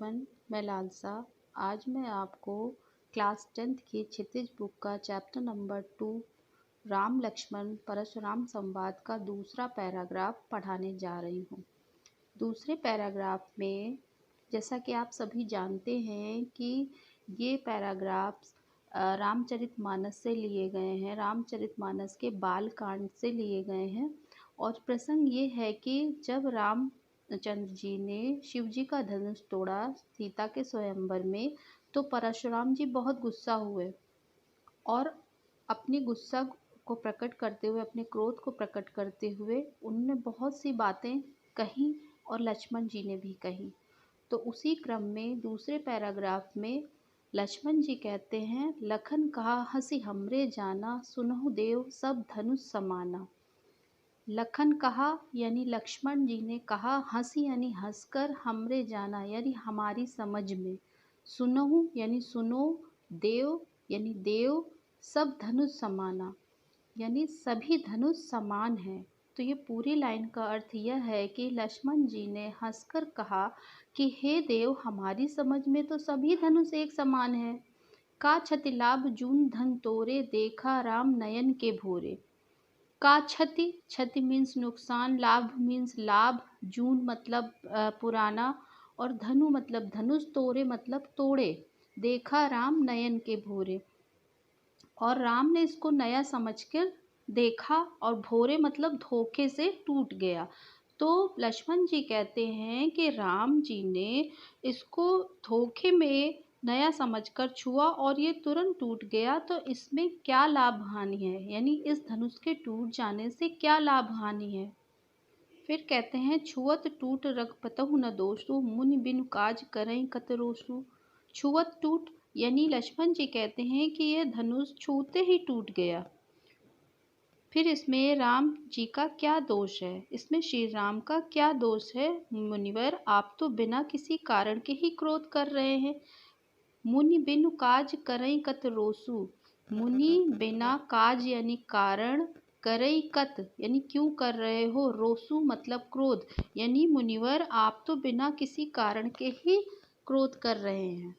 Everyone, मैं लालसा। आज मैं आपको क्लास 10th की क्षितिज बुक का चैप्टर नंबर 2 राम लक्ष्मण परशुराम संवाद का दूसरा पैराग्राफ पढ़ाने जा रही हूँ। दूसरे पैराग्राफ में जैसा कि आप सभी जानते हैं कि ये पैराग्राफ्स रामचरितमानस से लिए गए हैं, रामचरितमानस के बाल कांड से लिए गए हैं। और प्रसंग ये है कि जब रामचंद्र जी ने शिव जी का धनुष तोड़ा सीता के स्वयंवर में, तो परशुराम जी बहुत गुस्सा हुए और अपने गुस्सा को प्रकट करते हुए, अपने क्रोध को प्रकट करते हुए उनने बहुत सी बातें कही और लक्ष्मण जी ने भी कही। तो उसी क्रम में दूसरे पैराग्राफ में लक्ष्मण जी कहते हैं, लखन कहा हंसी हमरे जाना, सुनहु देव सब धनुष समाना। लखन कहा यानी लक्ष्मण जी ने कहा, हंसी यानी हंसकर, हमरे जाना यानी हमारी समझ में, सुनहु यानी सुनो, देव यानी देव, सब धनुष समाना यानी सभी धनुष समान हैं। तो ये पूरी लाइन का अर्थ यह है कि लक्ष्मण जी ने हंसकर कहा कि हे देव, हमारी समझ में तो सभी धनुष एक समान है। का क्षति लाभ जून धन तोरे, देखा राम नयन के भोरे। का क्षति, क्षति मीन्स नुकसान, लाभ मीन्स लाभ, जून मतलब पुराना, और धनु मतलब धनुष, तोरे मतलब तोड़े, देखा राम नयन के भोरे। और राम ने इसको नया समझकर देखा, और भोरे मतलब धोखे से टूट गया। तो लक्ष्मण जी कहते हैं कि राम जी ने इसको धोखे में नया समझकर छुआ और ये तुरंत टूट गया। तो इसमें क्या लाभ हानि है, यानी इस धनुष के टूट जाने से क्या लाभ हानि है। फिर कहते हैं, छुअत टूट रघुपतहु न दोषु, मुनि बिनु काज करई कत रोषु। छुअत टूट यानी लक्ष्मण जी कहते हैं कि यह धनुष छूते ही टूट गया। फिर इसमें राम जी का क्या दोष है, इसमें श्री राम का क्या दोष है। मुनिवर, आप तो बिना किसी कारण के ही क्रोध कर रहे हैं। मुनि बिनु काज करई कत रोसु, मुनि बिना काज यानी कारण, करई कत यानी क्यों कर रहे हो, रोसु मतलब क्रोध यानी मुनिवर आप तो बिना किसी कारण के ही क्रोध कर रहे हैं।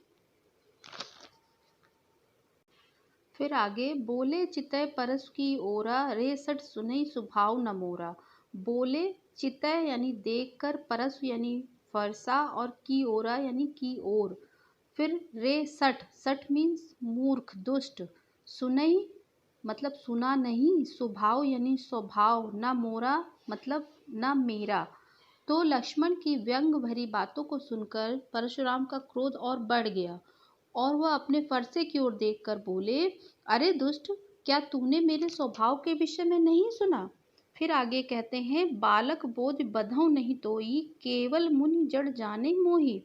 फिर आगे, बोले चितय परस की ओरा, रे सट सुनई सुभाव न मोरा। बोले चितय यानी देखकर, परस यानी फरसा, और की ओरा यानी की ओर। फिर रे सठ, सठ मीन्स मूर्ख दुष्ट, सुनई मतलब सुना नहीं, स्वभाव यानी स्वभाव, ना मोरा मतलब ना मेरा। तो लक्ष्मण की व्यंग भरी बातों को सुनकर परशुराम का क्रोध और बढ़ गया और वह अपने फरसे की ओर देखकर बोले, अरे दुष्ट, क्या तूने मेरे स्वभाव के विषय में नहीं सुना। फिर आगे कहते हैं, बालक बोध बधौ नहीं तोई, केवल मुनि जड़ जाने मोही।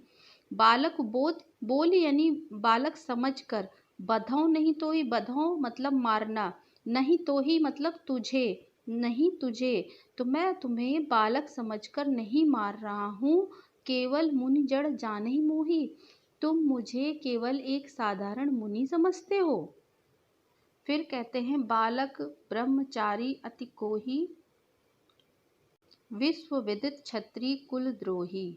बालक बोध, बोल यानी बालक समझकर, बधौ नहीं तोई, बधौ मतलब मारना, नहीं तो ही मतलब तुझे, नहीं तुझे, तो मैं तुम्हें बालक समझकर नहीं मार रहा हूँ। केवल मुनि जड़ जाने ही मोही, तुम मुझे केवल एक साधारण मुनि समझते हो। फिर कहते हैं, बालक ब्रह्मचारी अति कोही, विश्व विदित क्षत्रिय कुल द्रोही।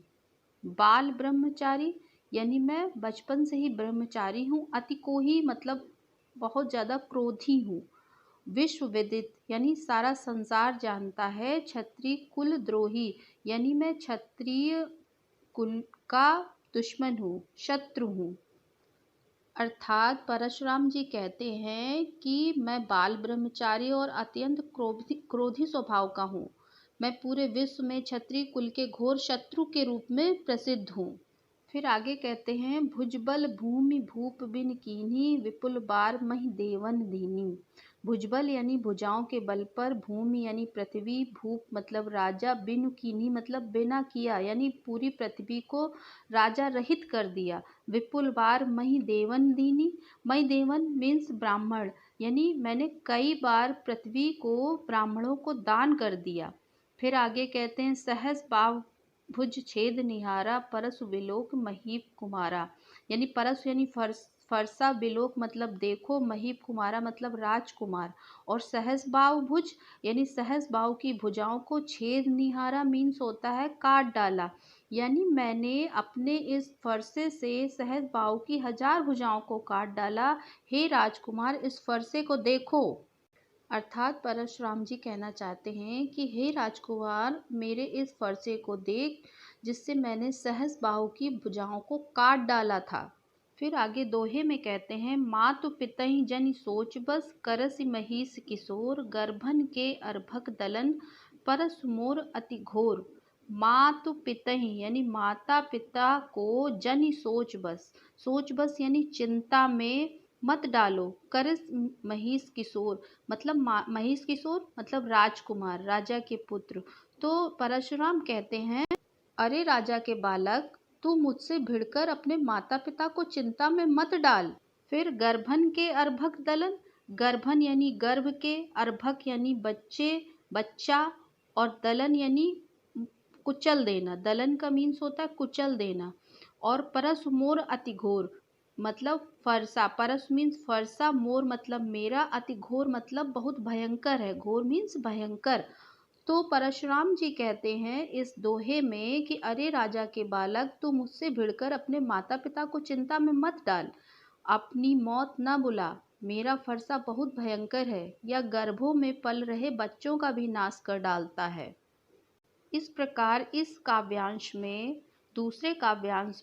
बाल ब्रह्मचारी यानी मैं बचपन से ही ब्रह्मचारी हूँ, अति कोही मतलब बहुत ज़्यादा क्रोधी हूँ, विश्व विदित यानी सारा संसार जानता है, क्षत्रिय कुल द्रोही यानी मैं क्षत्रिय कुल का दुश्मन हूँ, शत्रु हूँ। अर्थात परशुराम जी कहते हैं कि मैं बाल ब्रह्मचारी और अत्यंत क्रोधी स्वभाव का हूँ। मैं पूरे विश्व में क्षत्रिय कुल के घोर शत्रु के रूप में प्रसिद्ध हूँ। फिर आगे कहते हैं, भुजबल भूमि भूप बिन कीन्ही, विपुल बार मही देवन दीनी। भुजबल यानी भुजाओं के बल पर, भूमि यानी पृथ्वी, भूप मतलब राजा, बिनु कीन्ही मतलब बिना किया यानी पूरी पृथ्वी को राजा रहित कर दिया। विपुल बार मही देवन दीनी, मही देवन मीन्स ब्राह्मण यानी मैंने कई बार पृथ्वी को ब्राह्मणों को दान कर दिया। फिर आगे कहते हैं, सहस बाव भुज छेद निहारा, परसु विलोक महीप कुमारा। यानी परसु यानी फरसा, विलोक मतलब देखो, महीप कुमारा मतलब राजकुमार, और सहस बाव भुज यानी सहस बाव की भुजाओं को छेद निहारा मीन्स होता है काट डाला, यानी मैंने अपने इस फरसे से सहज बाहु की 1000 भुजाओं को काट डाला। हे राजकुमार, इस फरसे को देखो। अर्थात परशुराम जी कहना चाहते हैं कि हे राजकुमार, मेरे इस फरसे को देख, जिससे मैंने सहज बाहु की भुजाओं को काट डाला था। फिर आगे दोहे में कहते हैं, मातु पितहि जनि सोच बस, करसि महिष किशोर, गर्भन के अर्भक दलन, परस मोर अति घोर। मातु पितहि यानी माता पिता को, जनि सोच बस यानी चिंता में मत डालो, करस महिष किशोर मतलब महिष किशोर मतलब राजकुमार, राजा के पुत्र। तो परशुराम कहते हैं, अरे राजा के बालक, तू मुझसे भिड़कर अपने माता पिता को चिंता में मत डाल। फिर गर्भन के अर्भक दलन, गर्भन यानी गर्भ के, अर्भक यानी बच्चे, बच्चा, और दलन यानी कुचल देना। दलन का मीन्स होता है कुचल देना। और परस मोर अति घोर मतलब फरसा, परस मीन्स फरसा, मोर मतलब मेरा, अति घोर मतलब बहुत भयंकर है, घोर मीन्स भयंकर। तो परशुराम जी कहते हैं इस दोहे में कि अरे राजा के बालक, तू मुझसे भिड़कर अपने माता पिता को चिंता में मत डाल, अपनी मौत न बुला, मेरा फरसा बहुत भयंकर है, या गर्भों में पल रहे बच्चों का भी नाश कर डालता है। इस प्रकार इस काव्यांश में, दूसरे काव्यांश